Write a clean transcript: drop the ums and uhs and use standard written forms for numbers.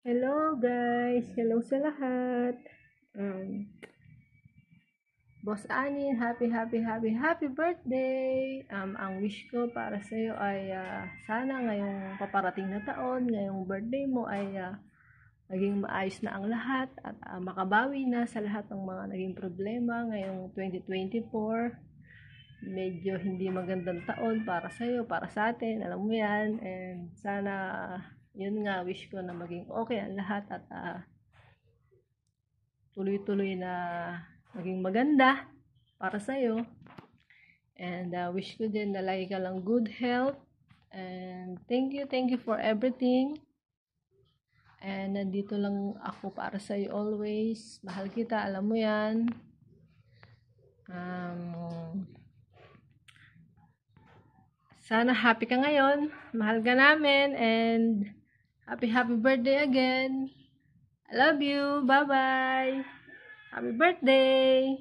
Hello guys! Hello sa lahat! Um, Boss Anin, happy birthday! Ang wish ko para sa iyo ay sana ngayong paparating na taon, ngayong birthday mo ay maging maayos na ang lahat at makabawi na sa lahat ng mga naging problema ngayong 2024. Medyo hindi magandang taon para sa iyo, para sa atin, alam mo yan. And sana, yun nga, wish ko na maging okay ang lahat at tuloy-tuloy na maging maganda para sa'yo. And wish ko din na lagi ka lang good health. And thank you for everything. And nandito lang ako para sa'yo always. Mahal kita, alam mo yan. Sana happy ka ngayon. Mahal ka namin. And happy birthday again. I love you. Bye-bye. Happy birthday.